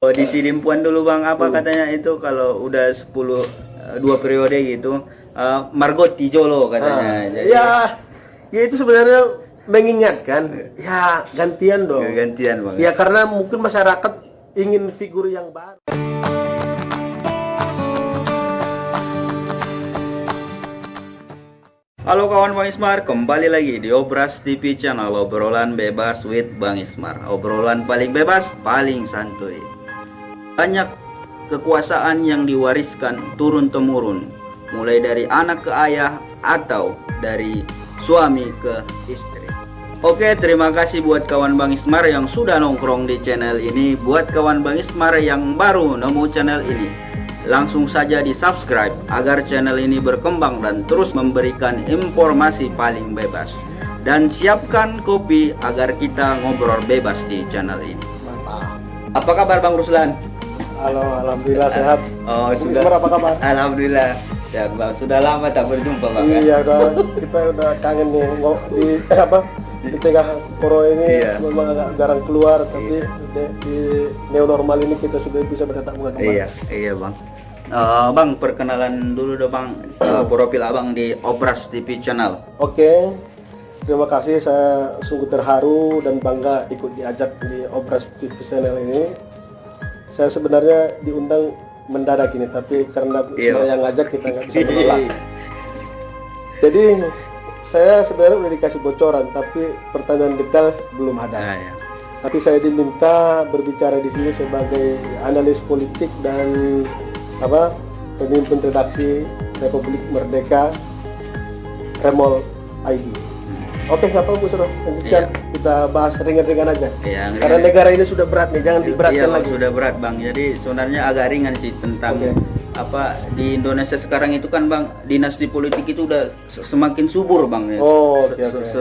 Oh, di Sidimpuan dulu Bang, apa katanya itu kalau udah 2 periode gitu, Margot Tijolo katanya. Jadi, Ya itu sebenarnya mengingatkan, ya gantian dong. gantian Bang. Ya karena mungkin masyarakat ingin figur yang baru. Halo kawan Bang Ismar, kembali lagi di Obras TV Channel, obrolan bebas with Bang Ismar. Obrolan paling bebas, paling santuy. Banyak kekuasaan yang diwariskan turun-temurun, mulai dari anak ke ayah atau dari suami ke istri. Oke, terima kasih buat kawan Bang Ismar yang sudah nongkrong di channel ini. Buat kawan Bang Ismar yang baru nemu channel ini, langsung saja di subscribe agar channel ini berkembang dan terus memberikan informasi paling bebas. Dan siapkan kopi agar kita ngobrol bebas di channel ini. Mantap. Apa kabar Bang Ruslan? Halo, alhamdulillah sehat. Oh, Bang sudah. Ismar, apa kabar? Alhamdulillah. Ya, Bang, sudah lama tak berjumpa Bang. Iya, kita udah kangen nih di tengah corona ini. Iya. Memang agak jarang keluar, tapi di new normal ini kita sudah bisa bertatap muka kembali. Iya Bang. Bang, perkenalan dulu dong Bang, profil Abang di Obras TV Channel. Oke, terima kasih. Saya sungguh terharu dan bangga ikut diajak di Obras TV Channel ini. Saya sebenarnya diundang mendadak ini, tapi karena saya yang ngajak kita nggak bisa menolak. Jadi saya sebenarnya udah dikasih bocoran, tapi pertanyaan detail belum ada. Ya. Tapi saya diminta berbicara di sini sebagai analis politik dan pemimpin redaksi Republik Merdeka Remol ID. Oke, nggak apa-apa Bu Suro, lanjutkan. Kita bahas ringan-ringan aja. Iya, Karena negara ini sudah berat nih, jangan diberatkan Bang, lagi. sudah berat Bang. Jadi sebenarnya agak ringan sih tentang di Indonesia sekarang itu kan Bang, dinasti politik itu udah semakin subur Bang. Oh,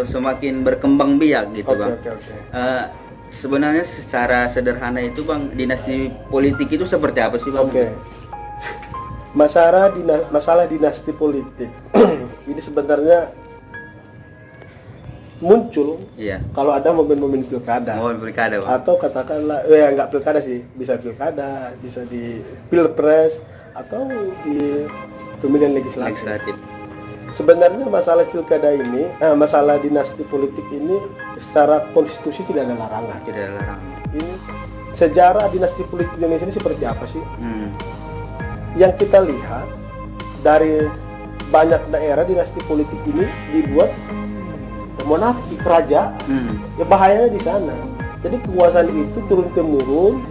semakin berkembang biak gitu Bang. Oke. Sebenarnya secara sederhana itu Bang, dinasti politik itu seperti apa sih Bang? Oke. Masalah dinasti politik ini sebenarnya muncul kalau ada momen-momen pilkada. Pilkada Bang. Atau katakanlah nggak pilkada sih, bisa pilkada, bisa di pilpres atau di pemilihan legislatif. Sebenarnya masalah pilkada ini, masalah dinasti politik ini secara konstitusi tidak ada larangan. Tidak ada larangan. Ini sejarah dinasti politik Indonesia ini seperti apa sih? Yang kita lihat dari banyak daerah dinasti politik ini dibuat monarki kerajaan. Ya bahayanya di sana. Jadi kekuasaan itu turun temurun,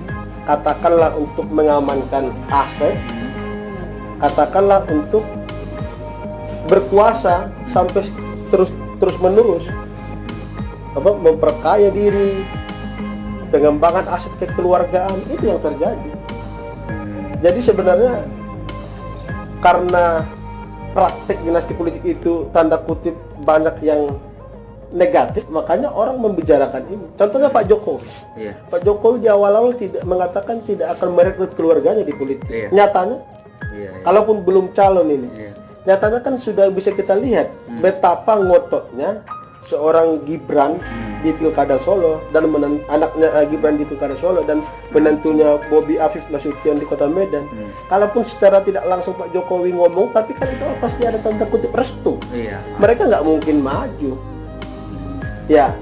katakanlah untuk mengamankan aset, katakanlah untuk berkuasa sampai terus menerus, memperkaya diri, pengembangan aset kekeluargaan, itu yang terjadi. Jadi sebenarnya karena praktek dinasti politik itu tanda kutip banyak yang negatif, makanya orang membicarakan ini. Contohnya Pak Jokowi. Pak Jokowi di awal-awal mengatakan tidak akan merekrut keluarganya di politik. Nyatanya, kalaupun belum calon ini, nyatanya kan sudah bisa kita lihat betapa ngototnya seorang Gibran di Pilkada Solo dan anaknya Gibran di Pilkada Solo dan menantunya Bobi Afif Nasution di Kota Medan. Kalaupun secara tidak langsung Pak Jokowi ngomong, tapi kan itu pasti ada tanda kutip restu. Mereka nggak mungkin maju. Ya,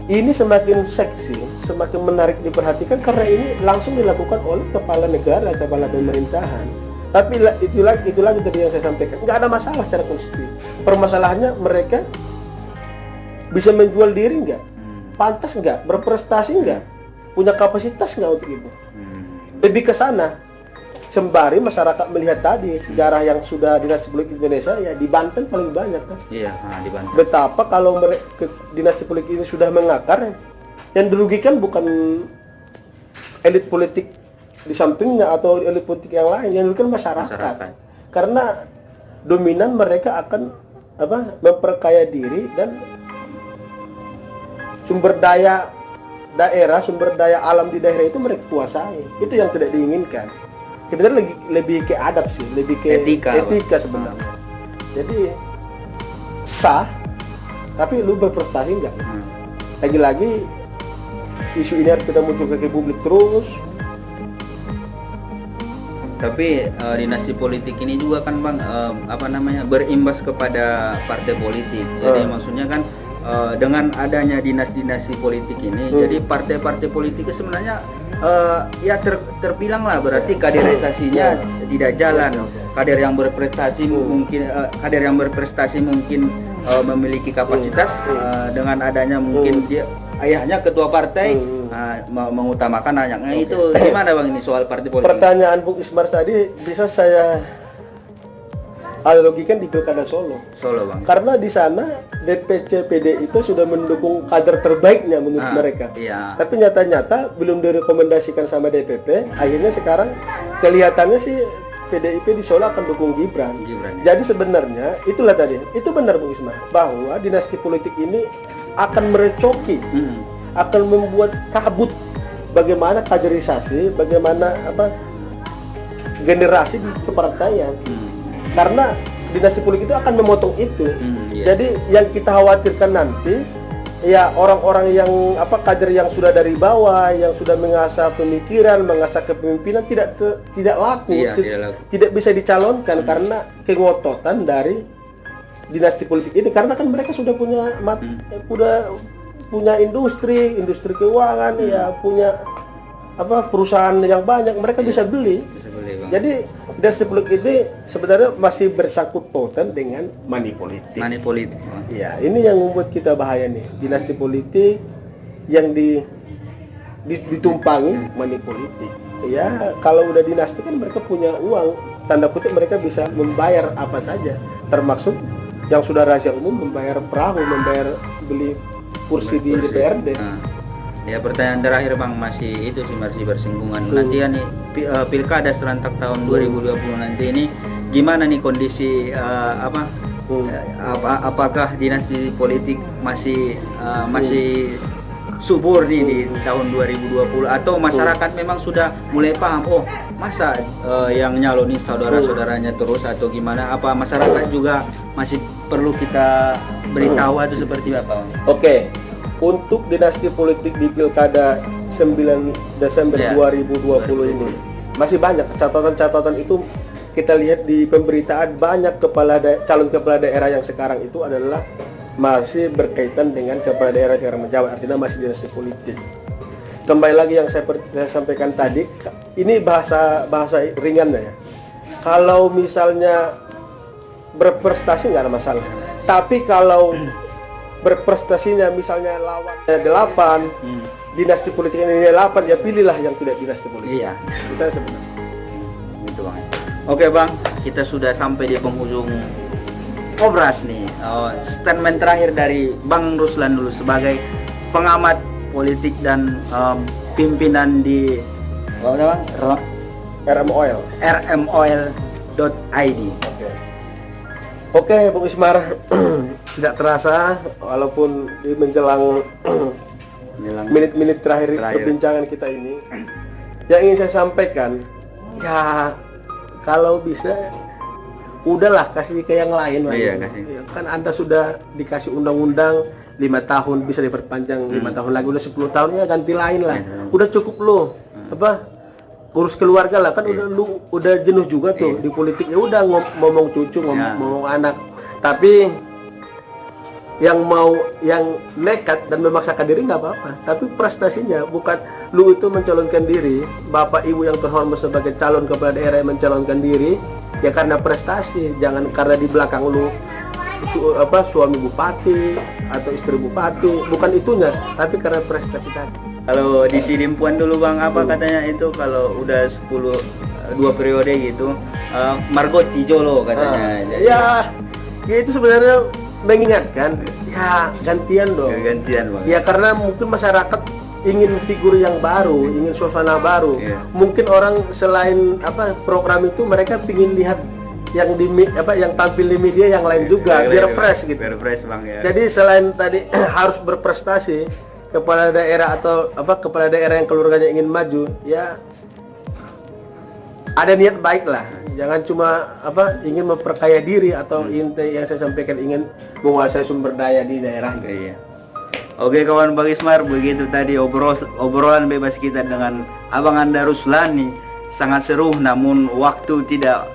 ini semakin seksi, semakin menarik diperhatikan karena ini langsung dilakukan oleh kepala negara, kepala pemerintahan. Tapi itu lagi tadi yang saya sampaikan, nggak ada masalah secara konstitusi. Permasalahannya mereka bisa menjual diri nggak, pantas nggak, berprestasi nggak, punya kapasitas nggak untuk itu. Lebih ke sana. Sembari masyarakat melihat tadi sejarah yang sudah dinasti politik Indonesia, ya di Banten paling banyak kan. Di Banten. Betapa kalau dinasti politik ini sudah mengakar, yang dirugikan bukan elit politik di sampingnya atau elit politik yang lain, yang dirugikan masyarakat. Karena dominan mereka akan memperkaya diri dan sumber daya daerah, sumber daya alam di daerah itu mereka kuasai. Itu yang tidak diinginkan. Sebenarnya lebih ke adab sih, lebih ke etika sebenarnya. Jadi sah, tapi lu berprestasi enggak? Lagi-lagi isu ini harus kita munculkan ke publik terus, Tapi dinasti politik ini juga kan Bang apa namanya berimbas kepada partai politik. Jadi maksudnya kan dengan adanya dinasti politik ini, jadi partai-partai politik itu sebenarnya ya terbilang lah berarti kaderisasinya tidak jalan. Kader yang berprestasi mungkin memiliki kapasitas dengan adanya mungkin dia ayahnya ketua partai mengutamakan anaknya. Itu gimana Bang ini soal partai politik? Pertanyaan Bung Ismar tadi bisa saya analogikan di Pilkada Solo Bang. karena di sana DPC PDI itu sudah mendukung kader terbaiknya menurut mereka. Iya. Tapi nyata-nyata belum direkomendasikan sama DPP. Akhirnya sekarang kelihatannya sih PDIP di Solo akan dukung Gibran. Ya. Jadi sebenarnya itulah tadi. Itu benar Bung Ismar bahwa dinasti politik ini akan merecoki, akan membuat kabut bagaimana kaderisasi, bagaimana generasi di kepartaian. Karena dinasti politik itu akan memotong itu. Jadi yang kita khawatirkan nanti ya orang-orang yang kader yang sudah dari bawah, yang sudah mengasah pemikiran, mengasah kepemimpinan tidak laku, tidak bisa dicalonkan karena kengototan dari dinasti politik ini. Karena kan mereka sudah punya punya industri keuangan, ya punya perusahaan yang banyak, mereka bisa beli. Jadi dinasti politik ini sebenarnya masih bersangkut pautan dengan money politik. Ya, ini yang membuat kita bahaya nih. Dinasti politik yang ditumpangi money politik. Ya, kalau udah dinasti kan mereka punya uang, tanda kutip mereka bisa membayar apa saja, termasuk yang sudah rahasia umum membayar perahu, membayar beli kursi di DPRD. Ya, pertanyaan terakhir Bang, masih bersinggungan. Nanti ya nih pilkada serentak tahun 2020 nanti ini gimana nih kondisi apakah dinasti politik masih subur nih di tahun 2020 atau masyarakat memang sudah mulai paham masa yang nyalonin saudara-saudaranya terus atau gimana? Apa masyarakat juga masih perlu kita beritahu atau seperti apa? Oke. Untuk dinasti politik di Pilkada 9 Desember 2020 ini masih banyak catatan-catatan itu kita lihat di pemberitaan. Banyak calon kepala daerah yang sekarang itu adalah masih berkaitan dengan kepala daerah sekarang menjabat, artinya masih dinasti politik. Kembali lagi yang saya sampaikan tadi, ini bahasa ringannya ya. Kalau misalnya berprestasi nggak ada masalah, tapi kalau berprestasinya misalnya lawannya 8, dinasti politik ini 8, ya pilihlah yang tidak dinasti politik. Iya. Bisa sebenarnya. Gitu Bang. Oke Bang, kita sudah sampai di penghujung obras nih. Statement terakhir dari Bang Ruslan dulu sebagai pengamat politik dan pimpinan di rmoil.id. Oke, Bung Ismar. Tidak terasa walaupun di menjelang menit-menit terakhir perbincangan kita ini, yang ingin saya sampaikan ya kalau bisa udahlah kasih ke yang lain lah. Kan Anda sudah dikasih undang-undang 5 tahun, bisa diperpanjang 5 tahun lagi, udah 10 tahun ya ganti lain lah. Udah cukup lo urus keluarga lah, kan udah jenuh juga tuh di politik. Ya udah ngomong cucu, ngomong anak. Tapi yang nekat dan memaksakan diri nggak apa-apa, tapi prestasinya bukan lu itu mencalonkan diri, bapak ibu yang terhormat sebagai calon kepala daerah yang mencalonkan diri ya karena prestasi, jangan karena di belakang lu suami bupati atau istri bupati, bukan itunya, tapi karena prestasi tadi. Kalau di Sidimpuan dulu Bang, katanya itu kalau udah 2 periode gitu, Margot Tijolo katanya. Ya itu sebenarnya mengingatkan ya gantian dong. Gantian Bang. Ya karena mungkin masyarakat ingin figur yang baru, ingin suasana baru. Mungkin orang selain program itu mereka ingin lihat yang yang tampil di media yang lain juga biar fresh gitu. Biar fresh Bang ya. Jadi selain tadi harus berprestasi, kepala daerah atau kepala daerah yang keluarganya ingin maju, ya ada niat baik lah. Jangan cuma ingin memperkaya diri atau inti yang saya sampaikan ingin menguasai sumber daya di daerah. Iya. Oke kawan Bang Ismar, begitu tadi obrolan bebas kita dengan Abang Anda Ruslani sangat seru, namun waktu tidak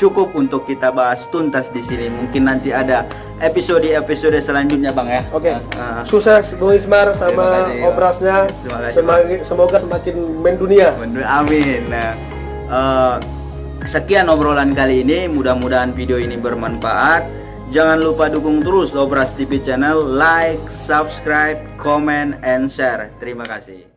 cukup untuk kita bahas tuntas di sini. Mungkin nanti ada episode selanjutnya, Bang ya. Oke. Sukses Bung Ismar sama kasih, operasnya. Terima kasih, Semoga semakin mendunia. Amin. Nah, sekian obrolan kali ini. Mudah-mudahan video ini bermanfaat. Jangan lupa dukung terus Obras TV channel, like, subscribe, comment, and share. Terima kasih.